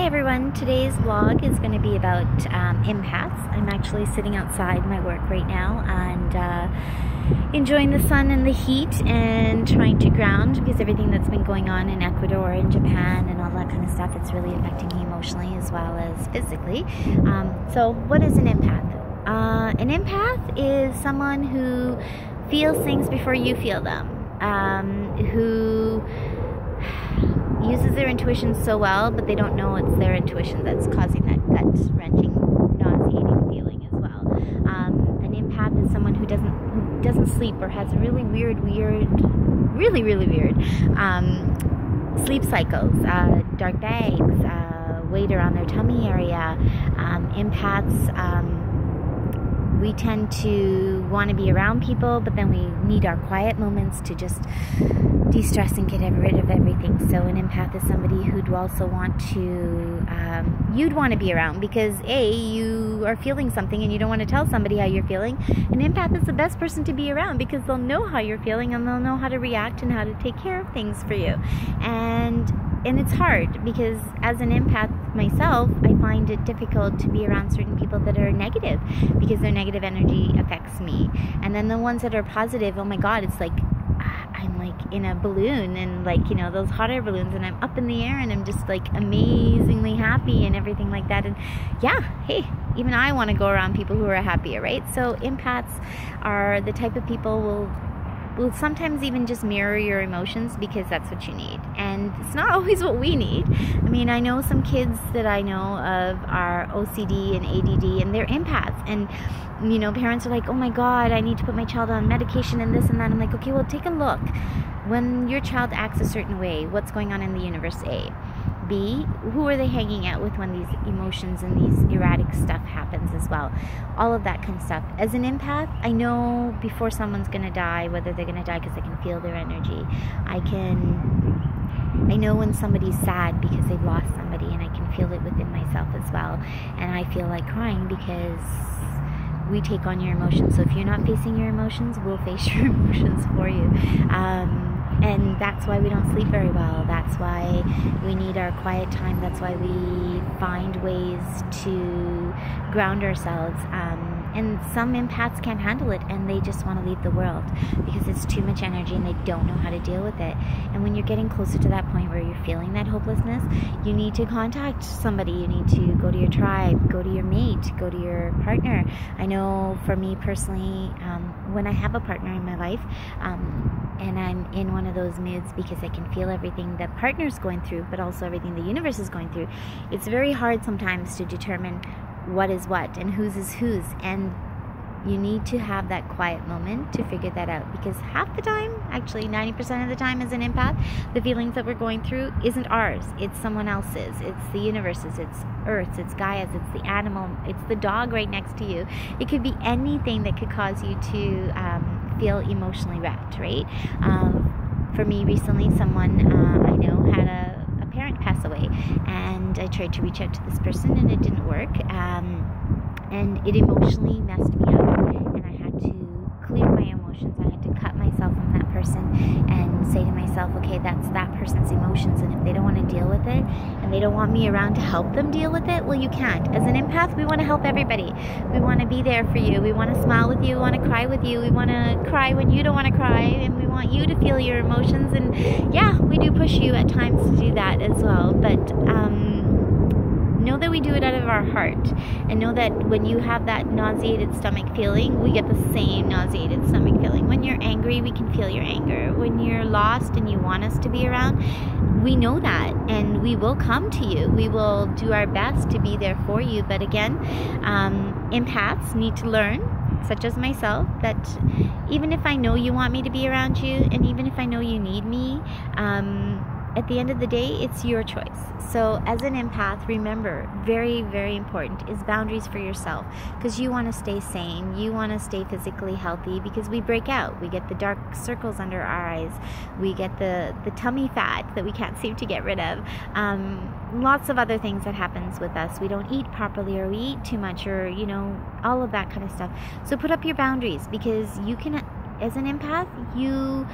Hi everyone, today's vlog is going to be about empaths. I'm actually sitting outside my work right now and enjoying the sun and the heat and trying to ground because everything that's been going on in Ecuador and Japan and all that kind of stuff, it's really affecting me emotionally as well as physically. So what is an empath? An empath is someone who feels things before you feel them, who uses their intuition so well, but they don't know it's their intuition that's causing that gut-wrenching, nauseating feeling as well. An empath is someone who doesn't sleep or has really weird sleep cycles, dark bags, weight around their tummy area. Empaths, we tend to want to be around people, but then we need our quiet moments to just de-stress and get rid of everything. So an empath is somebody who'd also want to, you'd want to be around because you are feeling something and you don't want to tell somebody how you're feeling. An empath is the best person to be around because they'll know how you're feeling and they'll know how to react and how to take care of things for you. And it's hard because as an empath myself, I find it difficult to be around certain people that are negative because their negative energy affects me. And then the ones that are positive, oh my God, it's like I'm like in a balloon and like, you know, those hot air balloons, and I'm up in the air and I'm just like amazingly happy and everything like that. And yeah, hey, even I want to go around people who are happier, right? So empaths are the type of people will sometimes even just mirror your emotions because that's what you need. And it's not always what we need. I mean, I know some kids that I know of are OCD and ADD and they're empaths. And, you know, parents are like, oh my God, I need to put my child on medication and this and that. I'm like, okay, well, take a look. When your child acts a certain way, what's going on in the universe, A? B, who are they hanging out with when these emotions and these erratic stuff happens as well? All of that kind of stuff. As an empath, I know before someone's going to die, whether they're going to die because I can feel their energy. I know when somebody's sad because they've lost somebody, and I can feel it within myself as well. And I feel like crying because we take on your emotions. So if you're not facing your emotions, we'll face your emotions for you. And that's why we don't sleep very well. That's why we need our quiet time. That's why we find ways to ground ourselves. And some empaths can't handle it and they just want to leave the world because it's too much energy and they don't know how to deal with it. And when you're getting closer to that point where you're feeling that hopelessness, you need to contact somebody. You need to go to your tribe, go to your mate, go to your partner. I know for me personally, when I have a partner in my life, and I'm in one of those moods because I can feel everything that partner's going through, but also everything the universe is going through, it's very hard sometimes to determine what is what and whose is whose. And you need to have that quiet moment to figure that out because half the time, actually 90% of the time as an empath, the feelings that we're going through isn't ours. It's someone else's. It's the universe's. It's Earth's. It's Gaia's. It's the animal. It's the dog right next to you. It could be anything that could cause you to feel emotionally wrecked, right? For me recently, someone I know had a parent pass away, and I tried to reach out to this person and it didn't work, and it emotionally messed me up, and I had to clear my emotions. I had to cut myself from that person and say to myself, okay, that's that person's emotions, and if they don't want to deal with it and they don't want me around to help them deal with it, well, you can't. As an empath, we want to help everybody. We want to be there for you. We want to smile with you. We want to cry with you. We want to cry when you don't want to cry, and we want you to feel your emotions. And yeah, we do push you at times to do that as well, but know that we do it out of our heart, and know that when you have that nauseated stomach feeling, we get the same nauseated stomach feeling. When you're angry, we can feel your anger. When you're lost and you want us to be around, we know that, and we will come to you. We will do our best to be there for you. But again, empaths need to learn, such as myself, that even if I know you want me to be around you, and even if I know you need me, at the end of the day, it's your choice. So as an empath, remember, very, very important is boundaries for yourself, because you want to stay sane. You want to stay physically healthy because we break out. We get the dark circles under our eyes. We get the tummy fat that we can't seem to get rid of. Lots of other things that happens with us. We don't eat properly, or we eat too much, or, you know, all of that kind of stuff. So put up your boundaries, because you can, as an empath, you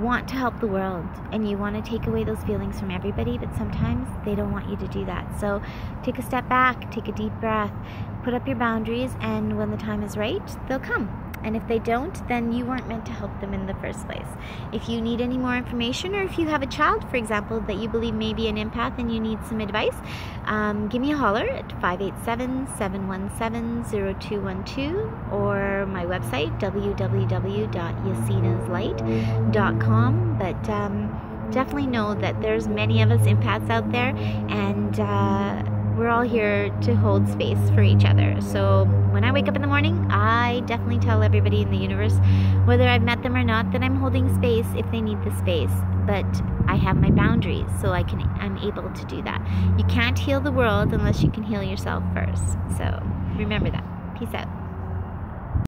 want to help the world and you want to take away those feelings from everybody, but sometimes they don't want you to do that. So take a step back, take a deep breath, put up your boundaries, and when the time is right, they'll come. And if they don't, then you weren't meant to help them in the first place. If you need any more information, or if you have a child, for example, that you believe may be an empath and you need some advice, give me a holler at 587-717-0212 or my website, www.yasinaslight.com. But definitely know that there's many of us empaths out there, and we're all here to hold space for each other. So when I wake up in the morning, I definitely tell everybody in the universe, whether I've met them or not, that I'm holding space if they need the space. But I have my boundaries, so I'm able to do that. You can't heal the world unless you can heal yourself first. So remember that. Peace out.